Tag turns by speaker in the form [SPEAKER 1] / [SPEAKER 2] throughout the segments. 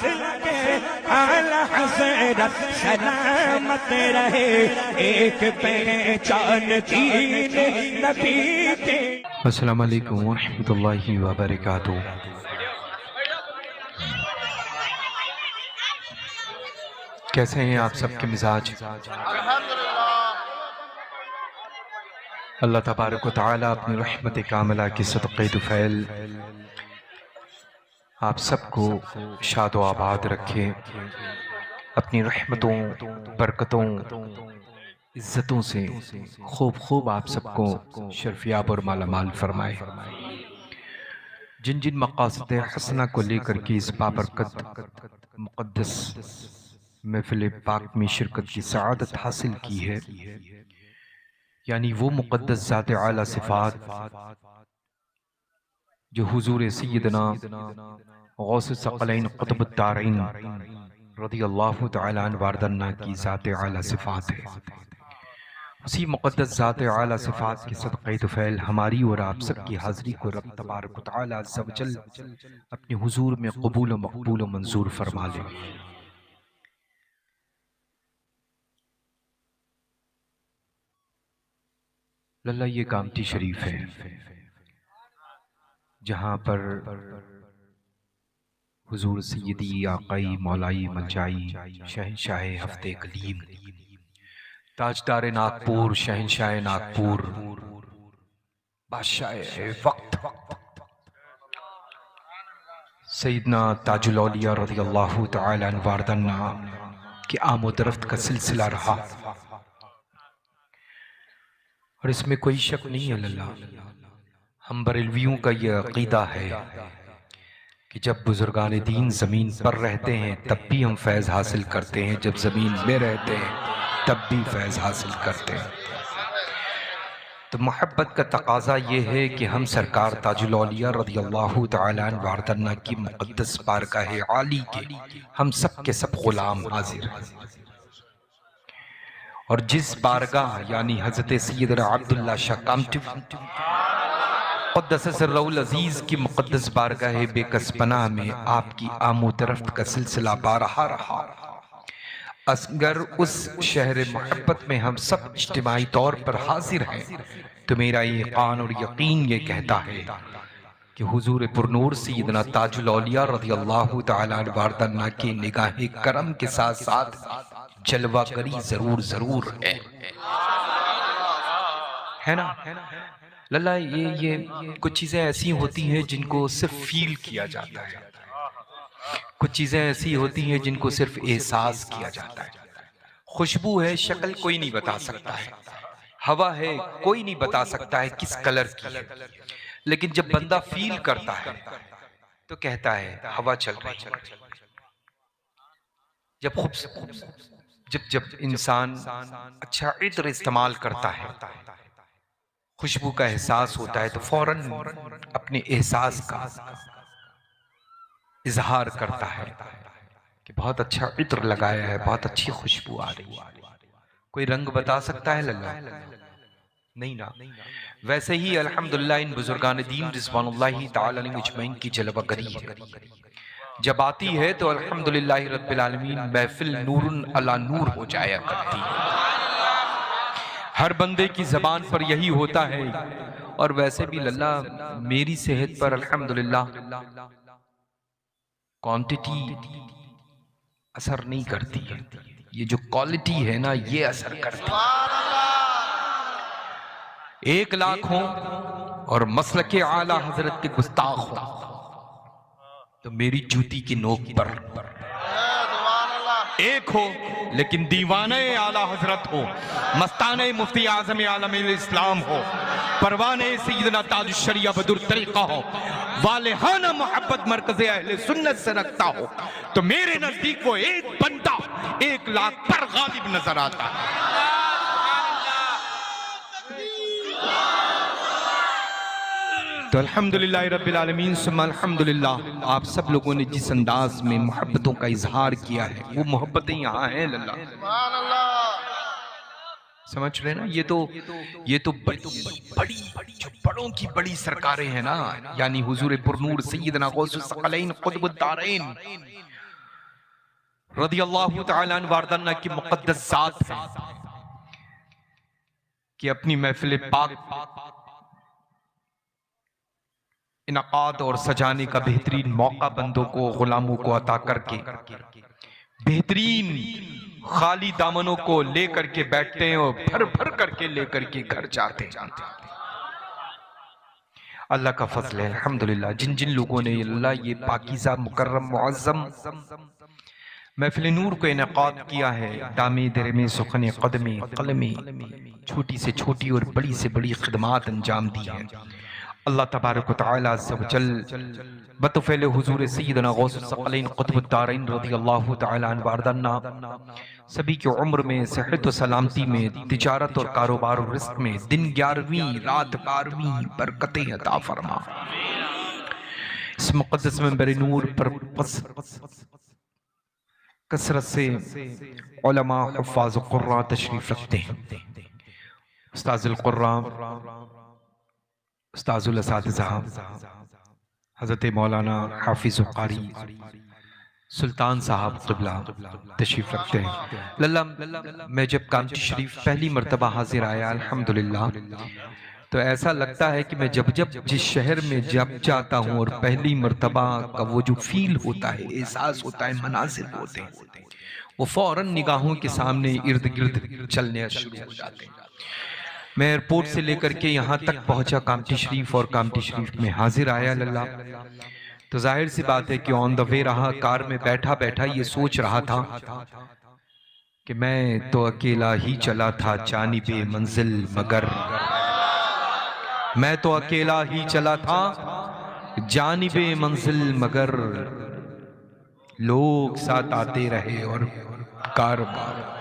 [SPEAKER 1] लगे आला हज़रत सलामत रहे, एक पहचान दीन नबी के।
[SPEAKER 2] अस्सलामु अलैकुम व रहमतुल्लाहि व बरकातुहू। कैसे हैं आप सबके मिजाज? अल्लाह तबारक व तआला अपनी रहमत कामिला की सदक़े दुफ़ैल आप सबको शाद व आबाद रखे, अपनी रहमतों, बरकतों, इज़्ज़तों से खूब आप सबको शर्फ़ियाब और मालामाल फरमाए। जिन जिन मक़ासद हसना को लेकर के इस बाबरकत मुक़द्दस महफ़िल पाक में शिरकत की सआदत हासिल की है, यानी वो मुक़द्दस ज़ात आला सिफ़ात जो हुज़ूर सय्यदना गौस सकलैन क़ुतबुद दारैन रज़ियल्लाहु तआला अन्हु वारदन्ना की ज़ात आला सिफ़ात है। उसी मुक़द्दस ज़ात आला सिफ़ात के सदक़े दुफ़ैल हमारी और आप सबकी हाज़िरी को रब तबारक व तआला अज़्ज़ व जल अपने हुज़ूर में क़बूल व मक़बूल व मंज़ूर फ़रमा ले। लल्ला ये कामती शरीफ है जहाँ पर हुज़ूर सय्यदी आक़ाई मौलाई मलजाई शहंशाह हफ़्ते कलीम ताजदार नागपुर शहंशाह नागपुर बादशाह वक्त सैयदना ताजुल औलिया रज़ियल्लाहु तआला अन्हु वारदन्ना की आमोदरफ्त का सिलसिला रहा और इसमें कोई शक नहीं है लल्ला। हम बरेलवियों का यह अक़ीदा है कि जब बुजुर्गान दीन ज़मीन पर रहते हैं तब भी हम फैज़ हासिल करते हैं, जब ज़मीन में रहते हैं तब भी फैज़ हासिल करते हैं। तो मोहब्बत का तकाज़ा ये है कि हम सरकार ताजुल औलिया रज़ियल्लाहु तआला अन्हु वारदन्ना की मुक़द्दस बारगाह आली के हम सब के सब ग़ुलाम हाजिर हैं। और जिस बारगाह यानी हज़रत सय्यदना अब्दुल्ला शाह कामठी क़ुद्दस सिर्रुल अज़ीज़ की मुक़द्दस बारगाह बेकसपनाह में आपकी आमोदरफ्त का सिलसिला बारहा रहा। अगर उस शहर मोहब्बत में हम सब इज्तिमाई तौर पर हाजिर हैं तो मेरा ईक़ान और यकीन ये कहता है कि हुज़ूर पुरनूर सय्यदना ताजुल औलिया रज़ियल्लाहु तआला अन्हु वारदन्ना की निगाहे करम के साथ साथ जलवागरी जरूर है ना लल्ला। ये कुछ चीजें ऐसी होती हैं जिनको सिर्फ फील किया जाता है, कुछ चीजें ऐसी होती हैं जिनको सिर्फ एहसास किया जाता है। खुशबू है, शक्ल कोई नहीं बता सकता है, हवा है कोई नहीं बता सकता है किस कलर की है, लेकिन जब बंदा फील करता है तो कहता है हवा चल रही है। जब इंसान अच्छा इत्र इस्तेमाल करता है, खुशबू का एहसास होता है तो फौरन अपने एहसास का इजहार करता है कि बहुत अच्छा इत्र लगाया है, बहुत अच्छी खुशबू आ रही है। कोई रंग बता सकता है लल्ला? नहीं ना। वैसे ही अल्हम्दुलिल्लाह इन बुजुर्गान दीन रिज़वानुल्लाहि तआला अलैहिम अजमईन की जलवागरी है। जब आती है तो अल्हम्दुलिल्लाह रब्बिल आलमीन महफिल नूरुन अला नूर हो जाया करती है। हर बंदे की जबान पर यही होता है। और वैसे भी लल्ला मेरी सेहत पर अल्हम्दुलिल्लाह क्वांटिटी असर नहीं करती है, ये जो क्वालिटी है ना ये असर करती है। 1 लाख हो और मसलके आला हजरत के गुस्ताख हो तो मेरी जूती की नोक पर एक हो, लेकिन दीवाने आला हजरत हो, मस्ताने मुफ्ती आजम आलम इस्लाम हो, परवाने सय्यदना ताज शरिया बदुर तरीका हो, वालेहाना मोहब्बत मरकज़े अहले सुन्नत से रखता हो तो मेरे नजदीक वो एक बंदा 1 लाख पर गालिब नजर आता है। तो अल्हम्दुलिल्लाह रब्बिल आलमीन सुम्मा अल्हम्दुलिल्लाह आप सब लोगों ने जिस अंदाज में मोहब्बतों का इजहार किया है वो मोहब्बतें यहाँ हैं लल्ला। समझ रहे ना? ये तो बड़ी जो बड़ों की बड़ी सरकारें हैं ना, यानी हुजूर पुरनूर सय्यदना गौसुस सकलैन क़ुतबुद दारैन रदियल्लाहु तआला अन्हु वारदाना की मुक़द्दस ज़ात है कि अपनी महफिल पाक इनकाद और सजाने का बेहतरीन मौका बंदों को, गुलामों को अता करके बेहतरीन खाली दामनों को लेकर के बैठते हैं और भर भर करके लेकर के घर जाते हैं। अल्लाह का फजल है अल्हम्दुलिल्लाह। जिन जिन लोगों ने अल्लाह ये पाकीज़ा मुकर्रम मुअज़्ज़म महफिल नूर को इनकाद किया है, दामे दरमे सुखने कदमे कलमे छोटी से छोटी और बड़ी से बड़ी खिदमात अंजाम दी है। अल्लाह तबारक व तआला अज़्ज़ व जल बतफ़ैल हुज़ूर सय्यदना गौसुस सकलैन क़ुतबुद दारैन रज़ियल्लाहु तआला अन्हु वारदाना सभी की उम्र में सेहत व सलामती में, तिजारत और कारोबार और रिज़्क़ में दिन 11वीं रात 12वीं बरकतें अता फरमा। इस मुक़द्दस मिंबर नूर पर कसरत से उलमा हुफ़्फ़ाज़ क़ुर्रा तशरीफ़ रखते हैं। उस्ताज़ुल क़ुर्रा, उस्ताज़ुल असातिज़ा हज़रत मौलाना हाफ़िज़ुल क़ारी सुल्तान साहब क़िबला तशरीफ़ रखते हैं। लल्ला मैं जब कामटी शरीफ पहली मरतबा हाजिर आया अल्हम्दुलिल्लाह, तो ऐसा लगता है कि मैं जब जब जिस शहर में जब जाता हूँ और पहली मरतबा का वो जो फील होता है, एहसास होता है, मनासिर होते हैं, वो फ़ौरन निगाहों के सामने इर्द गिर्द चलने शुरू हो जाते हैं। मैं एयरपोर्ट से लेकर के यहाँ तक पहुँचा कामटी शरीफ और कामटी शरीफ में हाजिर आया लल्ला, तो जाहिर सी बात है कि ऑन द वे रहा, कार में बैठा बैठा ये सोच रहा था कि मैं तो अकेला ही चला था जानिबे मंजिल मगर, मैं तो अकेला ही चला था जानिबे मंजिल मगर, लोग साथ आते रहे और कारबार।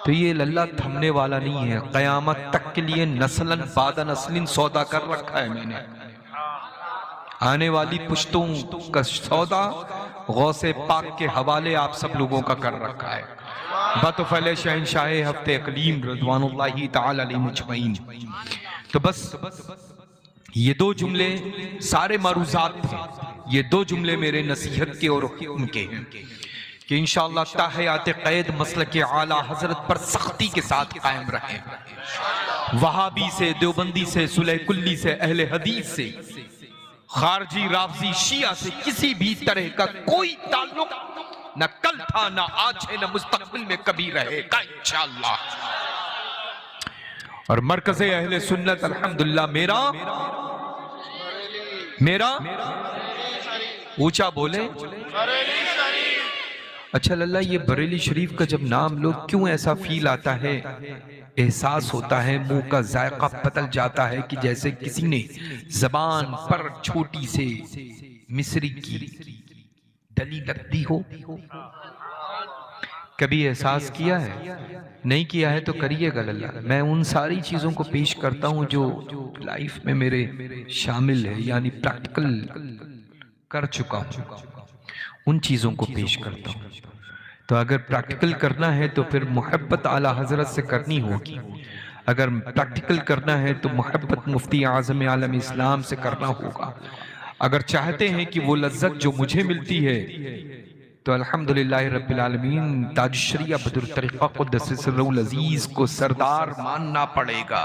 [SPEAKER 2] तो ये लल्ला थमने वाला नहीं है, क़यामत तक के लिए नस्लन बादा नस्लिन सौदा कर रखा है मैंने। आने वाली पुश्तों का सौदा गौसे पाक के हवाले आप सब लोगों का कर रखा है। बतफ़ैल शहंशाह हफ्ते अकलीम रज़वानुल्लाहि तआला अलैहि मुजमईन। तो बस ये दो जुमले सारे मारूज़ात थे, ये दो जुमले मेरे नसीहत के और हुक्म के हैं कि इंशाअल्लाह ताहयात क़ैद मसलक आला हजरत पर सख्ती के साथ कायम रहें। वहाबी से, देवबंदी से, सुलह कुल्ली से, अहले हदीस से, खारजी, राफ़ज़ी, शिया से किसी भी तरह का कोई ताल्लुक न कल था, न आज है, न मुस्तक़बिल में कभी रहेगा इंशाअल्लाह। और मरकज़े अहले सुन्नत अल्हम्दुलिल्लाह मेरा ऊंचा बोले। अच्छा लल्ला, ये बरेली शरीफ का जब नाम लो क्यों ऐसा फील आता है, एहसास होता है, मुंह का जायका बदल जाता है कि जैसे किसी ने जबान पर छोटी से मिस्री की डली लग दी हो। कभी एहसास किया है? नहीं किया है तो करिएगा लल्ला। मैं उन सारी चीज़ों को पेश करता हूँ जो लाइफ में मेरे शामिल है, यानी प्रैक्टिकल कर चुका हूँ, उन चीज़ों को पेश करता हूँ। तो अगर प्रैक्टिकल करना है तो फिर मोहब्बत आला हजरत से करनी होगी। अगर प्रैक्टिकल करना है तो मोहब्बत मुफ्ती आज़म आलम इस्लाम से करना होगा। अगर चाहते हैं कि वो लज्जत जो मुझे मिलती है तो अल्हम्दुलिल्लाह रब्बिल आलमीन ताज शरिया बदर तरीक़ा क़ुद्दस सिर्रुल अज़ीज़ को सरदार मानना पड़ेगा।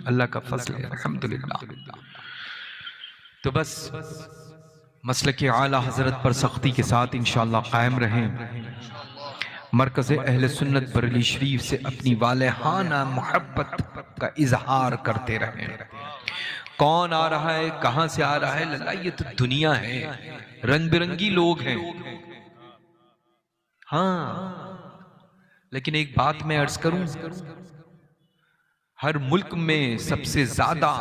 [SPEAKER 2] अल्लाह का फज़ल है अल्हम्दुलिल्लाह। तो बस मसलक आला हजरत पर सख्ती के साथ इंशाअल्लाह कायम रहें। मरकज़ अहले सुन्नत बरेली शरीफ से अपनी वालेहाना मोहब्बत का इजहार करते रहें। कौन आ रहा है, कहां से आ रहा है लल्ला, ये तो दुनिया है, रंग बिरंगी लोग हैं। हाँ, लेकिन एक बात मैं अर्ज करूं, हर मुल्क में सबसे ज्यादा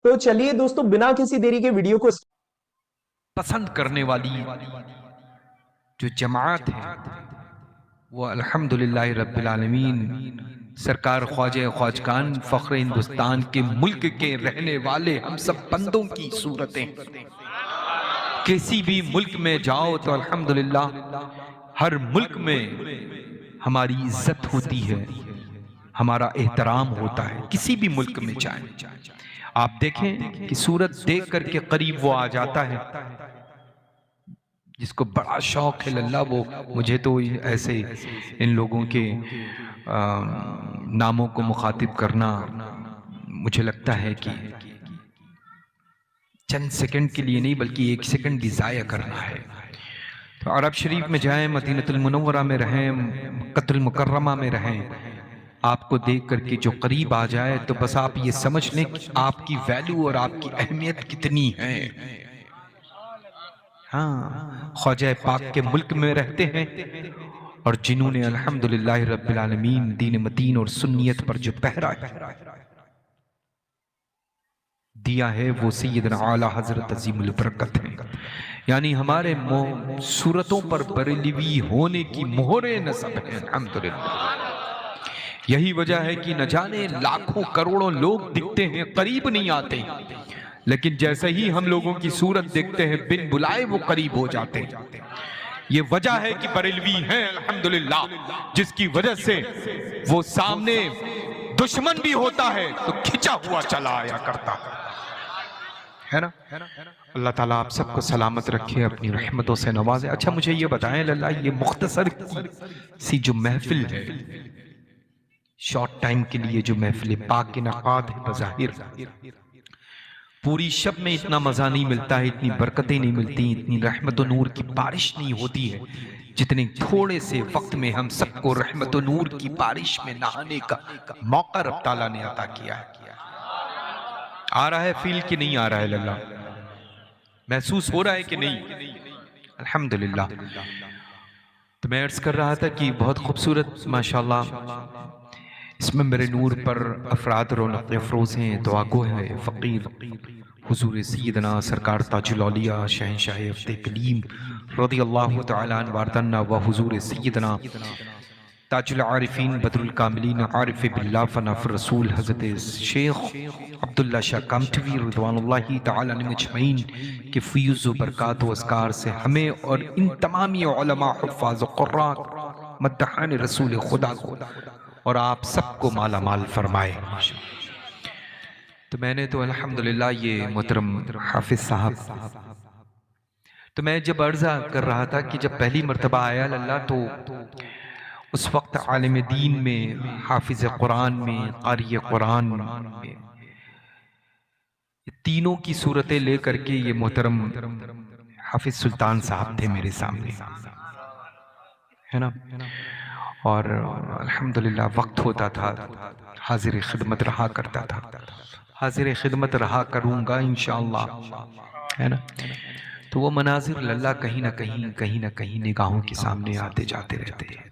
[SPEAKER 3] तो चलिए दोस्तों, बिना किसी देरी के वीडियो को
[SPEAKER 2] पसंद करने वाली जो जमात है वो अल्हम्दुलिल्लाह रब्बिल आलमीन सरकार ख्वाजा ख्वाजगान फख्र हिंदुस्तान के मुल्क के रहने वाले हम सब बंदों की सूरतें। किसी भी मुल्क में जाओ तो अल्हम्दुलिल्लाह हर मुल्क में हमारी इज्जत होती है, हमारा एहतराम होता है किसी भी मुल्क में जाए। आप देखें कि सूरत देख करके करीब वो आ जाता है, जिसको बड़ा शौक है लल्ला, वो मुझे तो ऐसे इन लोगों के नामों को मुखातिब करना मुझे लगता है कि चंद सेकंड के लिए नहीं बल्कि 1 सेकंड भी ज़ाया करना है। तो अरब शरीफ में जाएं, मदीनतुल मुनव्वरा में रहें, मक्कतुल मुकर्रमा में रहें, आपको देख करके जो करीब आ जाए तो बस आप ये समझ लें कि आपकी वैल्यू और आपकी अहमियत कितनी है। हाँ, ख्वाजा पाक के मुल्क में रहते हैं और जिन्होंने अल्हम्दुलिल्लाह रब्बिल आलमीन दीन मतीन और सुन्नियत पर जो पहरा दिया है वो सैयदना आला हजरत अजीमुल बरकत है। यानी हमारे सूरतों पर बरेलवी होने की मोहरे नसब है अल्हम्दुलिल्लाह। यही वजह है कि न जाने लाखों करोड़ों लोग दिखते हैं, करीब नहीं आते, लेकिन जैसे ही हम लोगों की सूरत देखते हैं बिन बुलाए वो करीब हो जाते हैं। ये वजह है कि बरेलवी हैं अल्हम्दुलिल्लाह, जिसकी वजह से वो सामने दुश्मन भी होता है तो खिंचा हुआ चला आया करता है ना। अल्लाह ताला आप सबको सलामत रखे, अपनी रहमतों से नवाजे। अच्छा मुझे ये बताएं लल्ला, ये मुख्तसर सी जो महफिल है, शॉर्ट टाइम के लिए जो महफिल पाक के नक़ाद है, बज़ाहिर पूरी शब में इतना मजा नहीं मिलता है, इतनी बरकतें नहीं मिलती, इतनी रहमत और नूर की बारिश नहीं होती है जितने थोड़े से वक्त में हम सबको रहमत और नूर की बारिश में नहाने का मौका रब ताला ने अता किया है। आ रहा है फील कि नहीं आ रहा है लल्ला? महसूस हो रहा है कि नहीं? अल्हम्दुलिल्लाह। तो मैं अर्ज कर रहा था कि बहुत खूबसूरत माशाल्लाह इसमें मेरे नूर पर अफराद रौनक अफरोज हैं, दुआगो है फ़कीर हुजूर सैयदना सरकार ताजुल औलिया शहंशाह अफ़्ते कलीम रज़ियल्लाहु तआला अन्हु वारदना व हुजूर सैयदना ताजुल आरिफीन बदरुल कामिलीन आरिफ बिल्लाह फनाफर रसूल हज़रत शेख अब्दुल्ला शाह कामठवी रज़वानुल्लाहि तआला अलैहि अजमईन के फ़यूज़ व बरक़ात व अस्कार से हमें और इन तमामी उलमा हुफ़्फ़ाज़ व क़ुर्रा मद्दहान रसूल खुदा को और आप सबको माला माल फरमाए। तो मैंने तो अल्हम्दुलिल्लाह ये मोहतरम हाफिज साहब, तो मैं जब अर्ज़ा कर रहा था कि जब पहली मर्तबा आया लल्ला तो उस वक्त आलिम दीन में, हाफिज कुरान में, क़ारी कुरान में, तीनों की सूरतें लेकर के ये मोहतरम हाफिज सुल्तान साहब थे मेरे सामने, है ना। और अल्हम्दुलिल्लाह वक्त होता था, हाजिर खिदमत रहा करता था, हाजिर खिदमत रहा करूँगा इंशाअल्लाह, है ना। तो वो मनाजिर लल्ला कहीं ना कहीं निगाहों के सामने आते जाते रहते हैं।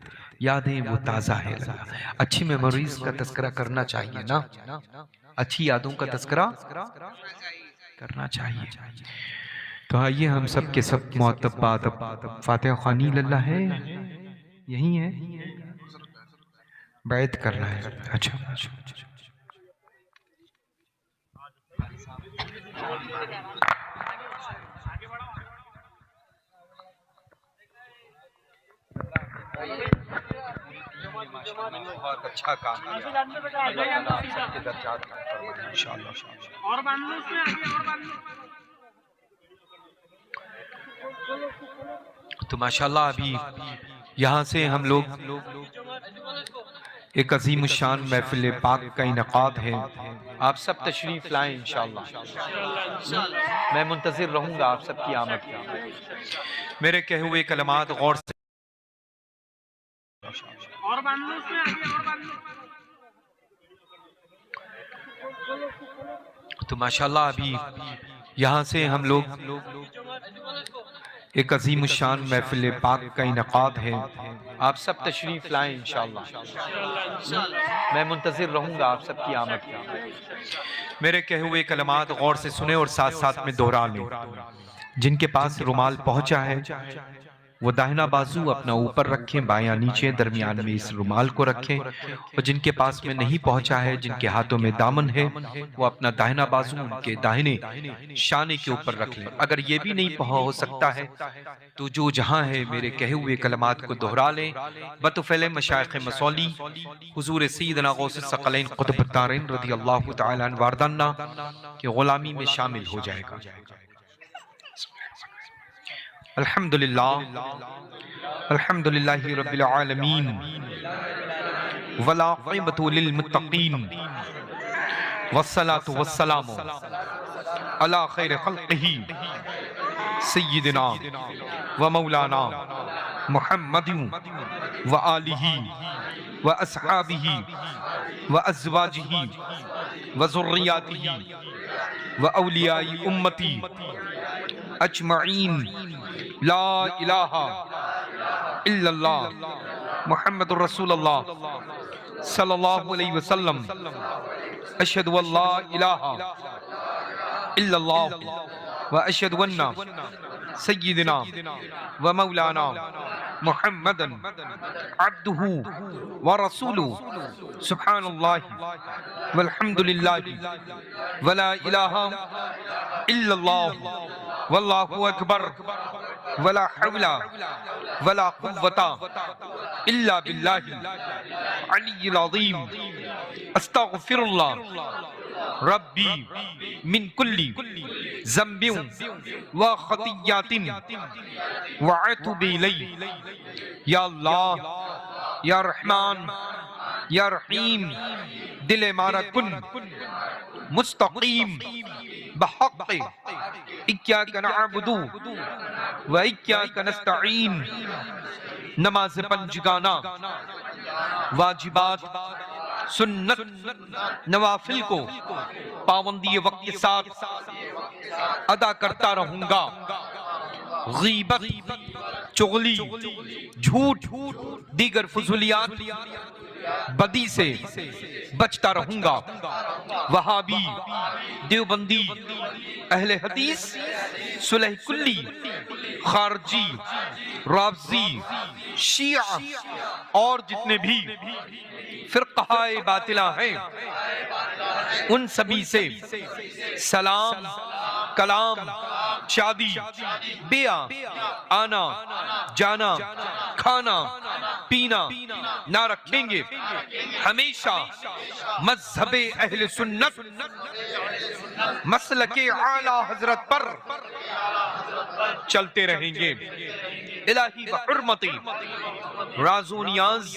[SPEAKER 2] यादें वो ताज़ा है लल्ला। अच्छी मेमोरीज का तस्करा करना चाहिए ना, अच्छी यादों का तस्करा करना चाहिए। तो आइए हम सब के सब मुअत्तब फातिहा ख़वानी लल्ला है, यही है, बैत करना है। अच्छा बहुत अच्छा काम किया इंशाअल्लाह। तो माशाल्लाह अभी यहाँ से हम लोग एक अजीम शान महफिल पाक का इनकाद है, आप सब तशरीफ लाएं इंशाअल्लाह। मैं मुंतज़िर रहूँगा आप सबकी आमद का। मेरे कहे हुए कलमात गौर से और तो माशाल्लाह अभी यहाँ से हम लोग एक अजीम शान महफिल पाक का इनकाद है, आप सब तशरीफ लाएं इंशाअल्लाह। मैं मुंतज़िर रहूँगा आप सबकी आमद का। मेरे कहे हुए कलमात गौर से सुने और साथ साथ में दोहरा लें। जिनके पास रुमाल पहुँचा है वो दाहिना बाजू अपना ऊपर रखें, बायां नीचे, दरमियान में इस रुमाल को रखें। और जिनके पास में नहीं पहुंचा है, जिनके हाथों में दामन है, वो अपना दाहिना बाजू उनके दाहिने शाने के ऊपर रख लें। अगर ये भी नहीं हो सकता है तो जो जहां है मेरे कहे हुए कलमात को दोहरा लें बतौफैल मशाइख मसौली हुजूर सैयदना गौस सकलैन कुतुब तारीन रज़ियल्लाहु तआला अन्हु वारदाना की गुलामी में शामिल हो जाएगा। अल्हम्दुलिल्लाह अल्हम्दुलिल्लाहि रब्बिल आलमीन वला अक़ीबतु लिल मुत्तक़ीन वस्सलातु वस्सलामु अला खैर खल्क़िही सय्यिदिना व मौलाना मुहम्मदिन व आलिही व अस्हाबिही व अज़वाजिही व ज़ुर्रियातिही व औलियाई उम्मती अजमईन ला इलाहा इल्लल्लाह मुहम्मदुर रसूलुल्लाह सल्लल्लाहु अलैहि वसल्लम अशहदु अल्ला इलाहा इल्लल्लाह व अशहदु अन्ना सय्यिदना व मौलाना मुहम्मदन अब्दुहु व रसूलुहु सुब्हानल्लाहि वल्हम्दुलिल्लाहि वला इलाहा इल्लल्लाह वल्लाहु अकबर वला हौला वला कुव्वता इल्ला बिल्लाहिल अलिय्यिल अज़ीम अस्तगफिरुल्लाह रब्बी मिन कुल्ली ज़ंबिन व खतियातिन व अतूबु इलैहि। या अल्लाह या रहमान या रहीम दिल मारा कुन मुस्तकीम बहक़ इय्याका नअबुदु व इय्याका नस्तईन। नमाज पंजगाना, वाजिबात, सुन्नत, नवाफिल को पाबंदी वक्त के साथ अदा करता रहूंगा। गीबत, चुगली, झूठ, दीगर फुजुलियात, बदी से बचता रहूंगा। वहाबी, देवबंदी, अहले हदीस, सुलह कुल्ली, खारजी, राफजी, शिया और जितने भी फिरक़ाए बातिला हैं उन सभी से सलाम, कलाम, शादी, बिया, आना, जाना, खाना, पीना ना रखेंगे। हमेशा मज़हबे अहले सुन्नत मसलके आला हजरत पर चलते रहेंगे। इलाही व हुर्मती राज़ो नियाज़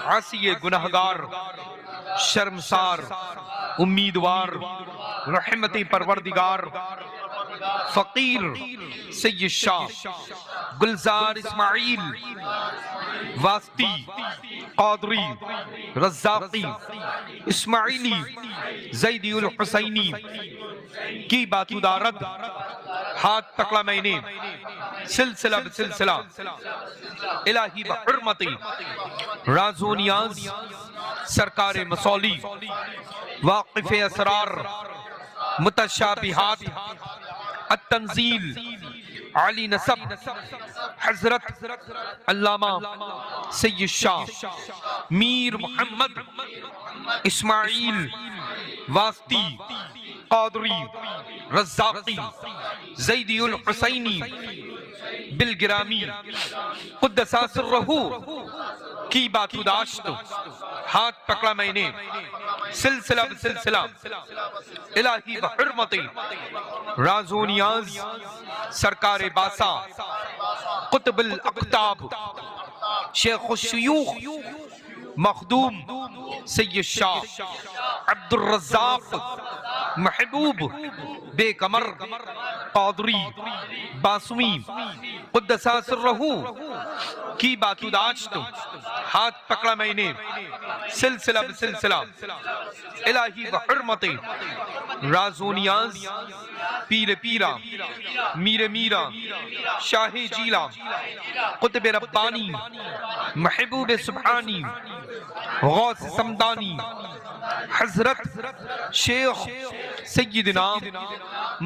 [SPEAKER 2] आसिये गुनहगार शर्मसार उम्मीदवार रहमती परवरदिगार फकीर सैयद शाह गुलजार इस्माइल वास्ती क़ादरी रज़्ज़ाक़ी इस्माइली ज़ैदी उल हुसैनी की बातुदारद हाथ पकड़ा मैंने सिलसिला बिसिलसिला। इलाही व हुर्मती राज़ो नियाज़ सरकार मसौली वाक़िफ़े असरार मुतशाबिहात अत-तंज़ील आली नसब हज़रत अल्लामा सैयद शाह मीर मोहम्मद इस्माइल वास्ती क़ादरी रज़्ज़ाक़ी ज़ैदी उल हुसैनी बिलगिरामी क़ुद्दसा सिर्रहू की बातुदाश्त हाथ पकड़ा मैंने सिलसिला बिसिलसिला। इलाही व हुर्मती राज़ो नियाज़ सरकार बासा कुतुबुल अक़ताब शेख़ुश शुयूख़ मखदूम सैयद शाह अब्दुर रज़्ज़ाक़ महबूब बेकमर क़ादरी बासुमी क़ुद्दसा सिर्रहू की बातुदाश्त हाथ पकड़ा मैंने सिलसिला बिसिलसिला। इलाही व हुर्मती राज़ो नियाज़ पीर पीरा मीर मीरा शाहे जीला कुतुब रब्बानी महबूब सुब्हानी गौस समदानी हजरत शेख सय्यदना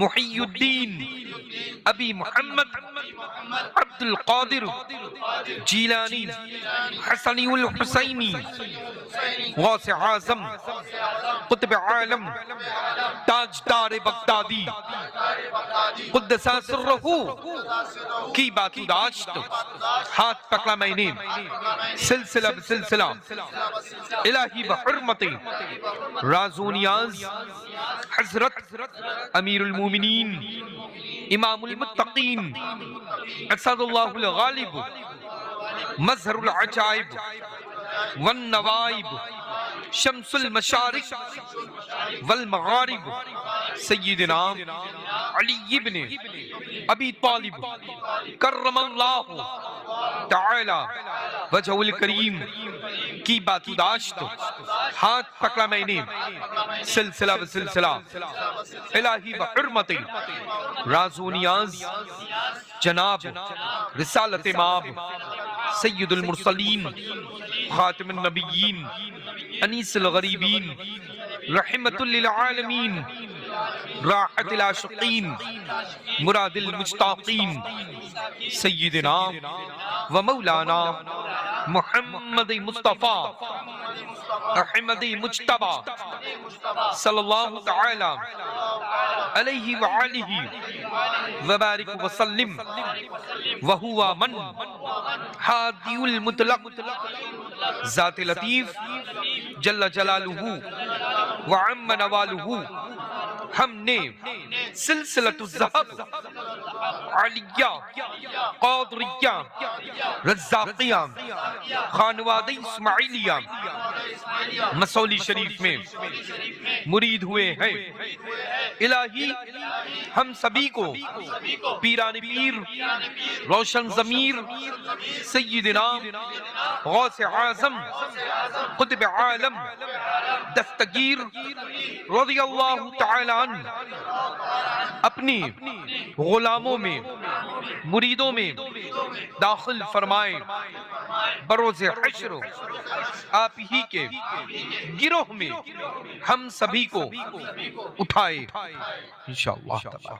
[SPEAKER 2] मुहियुद्दीन अबी मोहम्मद अब्दुल कादिर जीलानी हसनी उल हुसैनी गौसे आज़म कुतुब आलम ताजदार बगदादी कुद्दसा सिर्रहू की बातुदाश्त हाथ पकड़ा मैंने सिलसिला सिलसिला इलाही बहरमते राज़ोनियाज हजरत अमीरुल मोमिनीन इमामुल मुत्तकीन असदुल्लाहुल गालिब मज़हरुल अजाइब वन नवाइब शम्सुल मशारिक वल मगारिब सय्यदना अली इब्न अबी तालिब कर्रमल्लाहु तआला वजहुल करीम की बातुदाश्त हाथ पकड़ा मैंने सिलसिला व सिलसिला इलाही व हुर्मत राज़ोनियाज जनाब रिसालत माब सय्यदुल मुरसलीन खातिमुन नबिय्यीन अनीसुल गरीबीन रहमतुल लिल आलमीन राहतुल आशिकीन मुरादिल मुश्ताकीन सय्यदना व मौलाना मुहम्मद मुस्तफा अहमद मुज्तबा सल्लल्लाहु तआला अलैहि व आलिहि व बारिक व सल्लिम व हुवा मन हादियुल मुतलक ज़ात लतीफ जल्ल जलालुहु व अम्म नवालुहु हमने सिलसिलतुज़ ज़हब अलिया क़ादरिया रज़्ज़ाक़िया खानवादी इस्माइलिया मसौली शरीफ में मुरीद हुए हैं। इलाही हम सभी को पीरानी पीर रोशन ज़मीर सय्यदना गौसे आज़म कुतुब आलम दस्तगीर रज़ियल्लाहु तआला अन्हु अपनी गुलामों में मुरीदों में दाखिल फरमाए। बरोज़े हश्र आप ही के गिरोह में हम सभी को उठाए इंशाअल्लाह।